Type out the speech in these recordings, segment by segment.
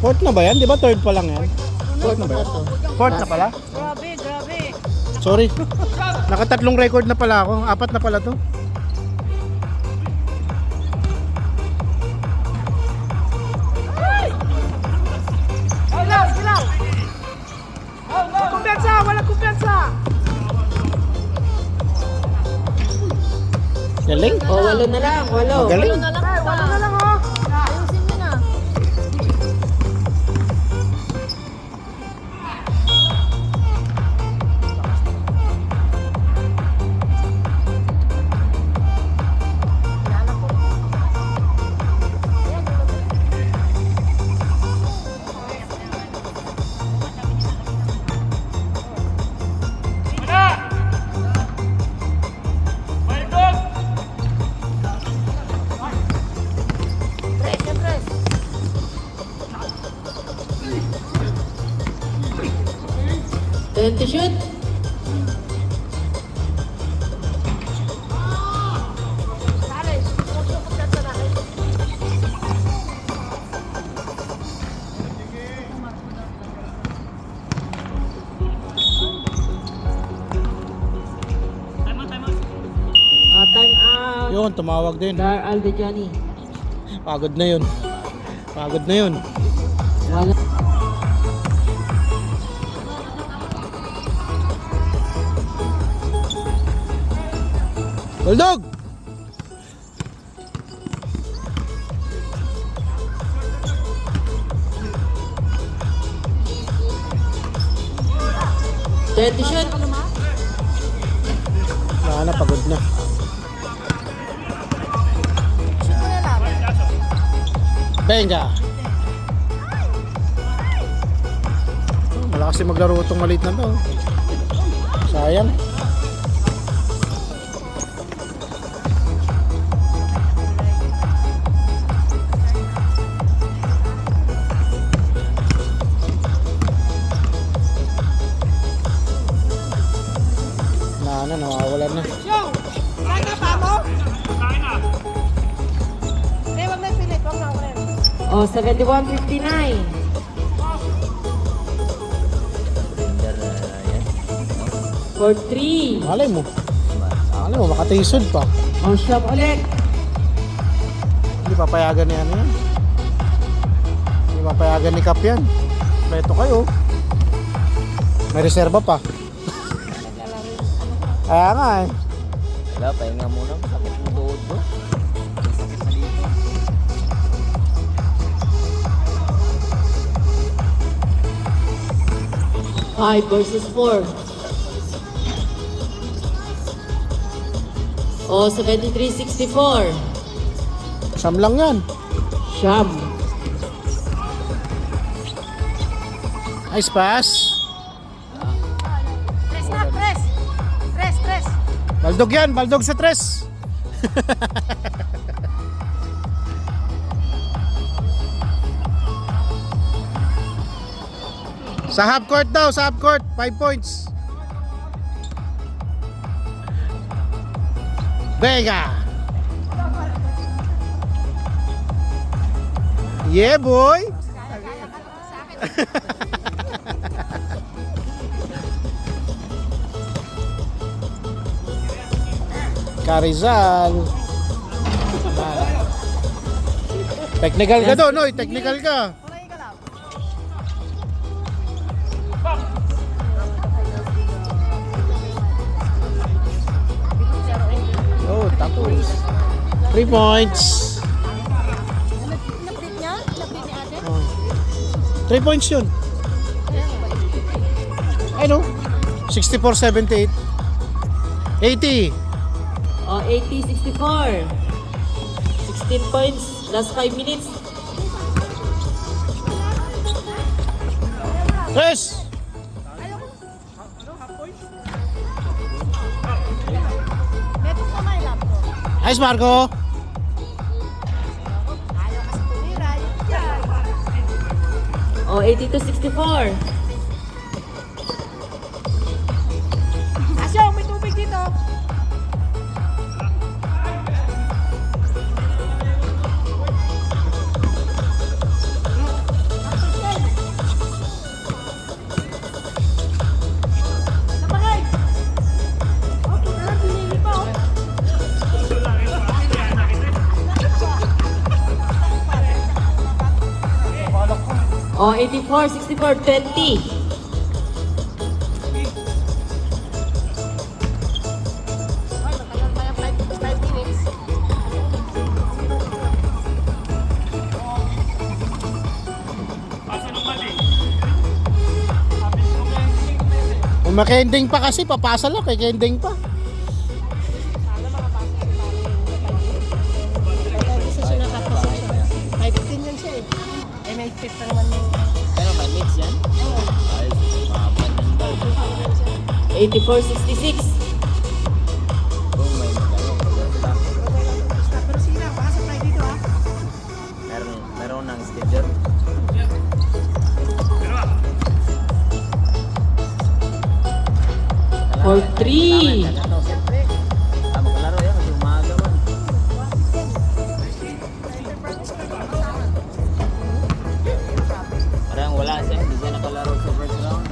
Fourth na ba yan? Di ba third pa lang yan? Fourth na ba yan? Fourth na pala? Grabe, grabe. Sorry. Nakatatlong record na pala ako. Apat na pala to. Silaw! Walang kumpiyansa! Walang kumpiyansa! Galing. Oh, 8 na lang, 8. Galing. Wala na lang oh! Ayusin nyo na. Press, press. 20 shoot. Dali, huwag yung kumpiyansa natin. Time out. Yun, tumawag din. Dar Aldejani. Pagod na yun. Pagod na yun. Wala. Bulldog! Shoot. Wala na, pagod na. Shoot mo na lang. Benga! Malakas yung maglaro itong maliit na to. Sayang. Nawawalan na. Yo! Saan ka pa mo? Hindi, wag na pilit. Wag na, wag na. Oh, 71-59. For 3. Malay mo. Malay mo, makatisod pa. Oh, shot ulit. Hindi papayagan ni ano yan. Hindi papayagan ni Cap yan. Beto kayo. May reserva pa. Kaya nga eh. Wala, pahinga muna. Sakit ng tuhod ko. Sakit na dito. Five versus 4. Oh, 73-64. Siyam lang yan. Sham. Nice pass. Press na, press. Press, press. Baldog yan. Baldog sa tres. Sa half court daw. Sa half court. 5 points. Vega. Yeah, boy. Carizal. Technical ka doon, oy. Technical ka. Oh, tapos. 3 points. Lapit niya? Lapit ni ate? Oh. 3 points yun. Ay no. 64-78. 80. Oh, 80-64. 16 points. Last 5 minutes. Tres. Meron ka may laptop. Nice, Marco. Ayaw kasi tumira. Yan. Oh, 80-64. Asyo, may tubig dito. O, 84, 64, 20. Ay, matagal pa yung 5 minutes. Kung makending pa kasi, papasa lang kay kending pa. Kasi siya nakapasok siya. 5:15 yan siya eh. Eh may 5 pa naman yung... Pero may mix yan? Ay, mapan yan daw. 84, 66. Kung may magano, Pero sige lang, baka supply dito ah. meron ng schedule. For 3. Makalaro yan kasi umaga man. Parang wala siya, hindi siya nakalaro sa first round.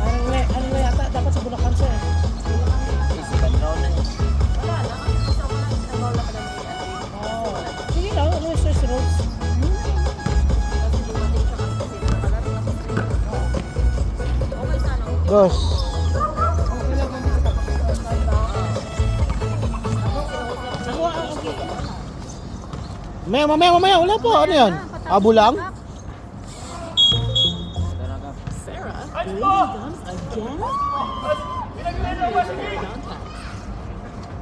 Parang ano na yata, dapat sa Bulacan siya eh. Second round na yun. Oo. Sige lang, ano yung Swiss Roads? Dos. Mamaya, wala po. Ano yan? Abo lang? Sarah, Lady Gums again?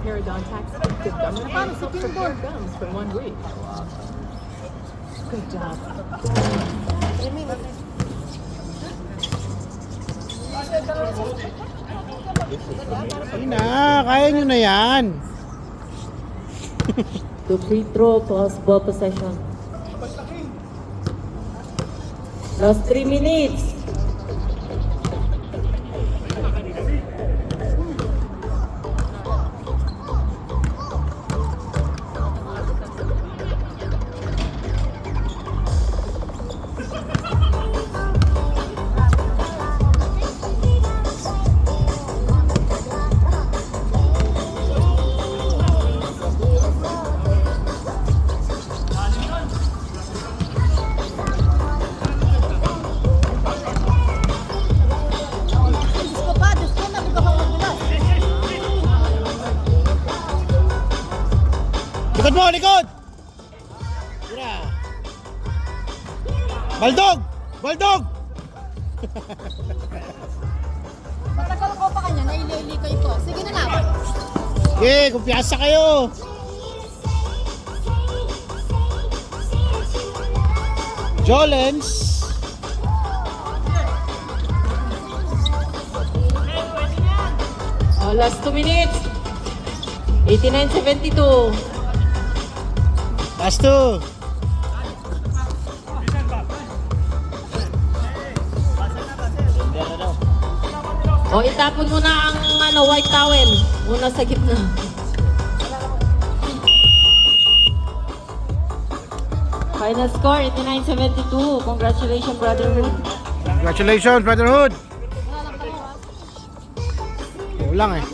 Parodontax Active Gum Repair helps repair gums for 1 week. Good job. Ayun na, kaya nyo na yan. To free throw plus ball possession. Last 3 minutes. Likod mo, likod! Tira. Baldog! Baldog! Matagal ko pa kanya, naililikoy ko. Sige na lang. Sige, kumpiyansa kayo. Jolens. Oh, last 2 minutes. 89-72. Last two. Ganda na daw. O, itapon mo na ang white towel. Muna sa gitna. Final score, 89-72. Congratulations, Brotherhood. Congratulations, Brotherhood. Kulang eh.